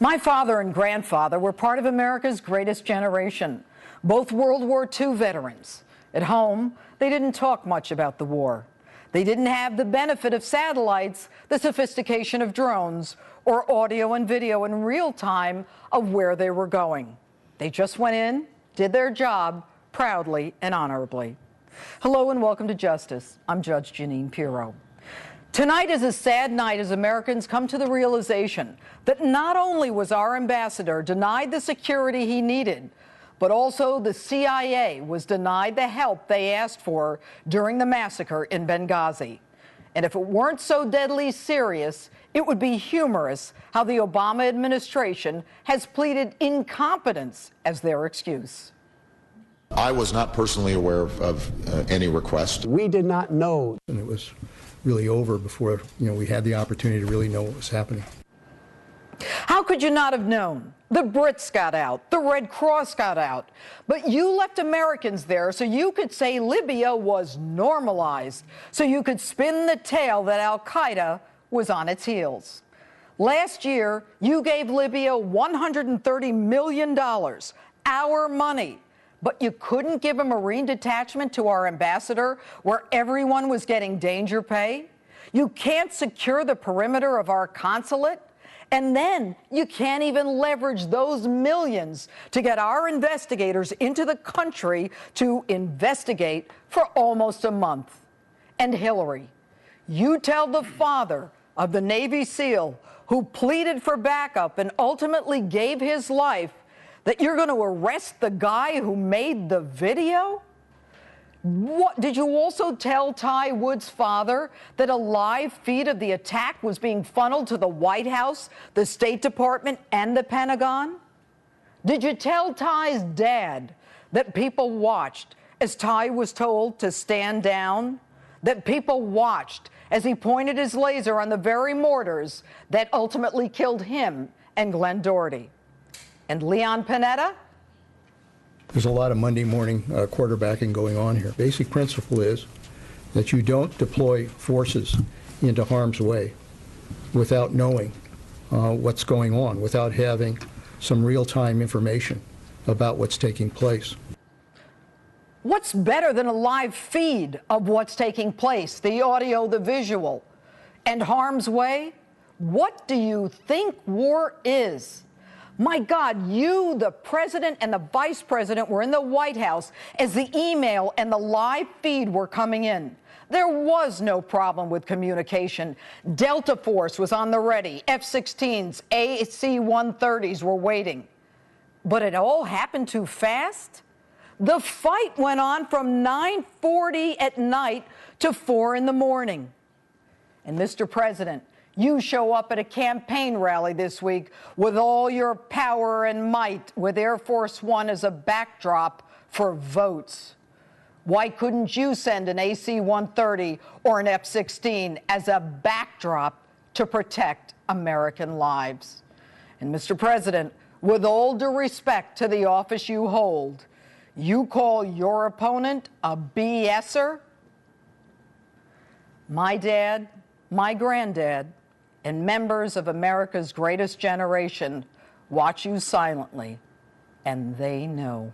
My father and grandfather were part of America's greatest generation, both World War II veterans. At home, they didn't talk much about the war. They didn't have the benefit of satellites, the sophistication of drones, or audio and video in real time of where they were going. They just went in, did their job proudly and honorably. Hello and welcome to Justice. I'm Judge Jeanine Pirro. Tonight is a sad night as Americans come to the realization that not only was our ambassador denied the security he needed, but also the CIA was denied the help they asked for during the massacre in Benghazi. And if it weren't so deadly serious, it would be humorous how the Obama administration has pleaded incompetence as their excuse. I was not personally aware of any request. We did not know. And it was really over before, we had the opportunity to really know what was happening. How could you not have known? The Brits got out, the Red Cross got out, but you left Americans there so you could say Libya was normalized, so you could spin the tale that Al-Qaeda was on its heels. Last year, you gave Libya $130 million, our money, but you couldn't give a Marine detachment to our ambassador where everyone was getting danger pay? You can't secure the perimeter of our consulate? And then you can't even leverage those millions to get our investigators into the country to investigate for almost a month. And Hillary, you tell the father of the Navy SEAL who pleaded for backup and ultimately gave his life that you're going to arrest the guy who made the video? What, did you also tell Ty Wood's father that a live feed of the attack was being funneled to the White House, the State Department, and the Pentagon? Did you tell Ty's dad that people watched as Ty was told to stand down? That people watched as he pointed his laser on the very mortars that ultimately killed him and Glenn Doherty? And Leon Panetta? There's a lot of Monday morning quarterbacking going on here. Basic principle is that you don't deploy forces into harm's way without knowing what's going on, without having some real-time information about what's taking place. What's better than a live feed of what's taking place, the audio, the visual, and harm's way? What do you think war is? My God, you, the president and the vice president were in the White House as the email and the live feed were coming in. There was no problem with communication. Delta Force was on the ready. F-16s, AC-130s were waiting. But it all happened too fast? The fight went on from 9:40 at night to 4 in the morning. And Mr. President, you show up at a campaign rally this week with all your power and might, with Air Force One as a backdrop for votes. Why couldn't you send an AC-130 or an F-16 as a backdrop to protect American lives? And Mr. President, with all due respect to the office you hold, you call your opponent a BSer? My dad, my granddad, and members of America's greatest generation watch you silently, and they know.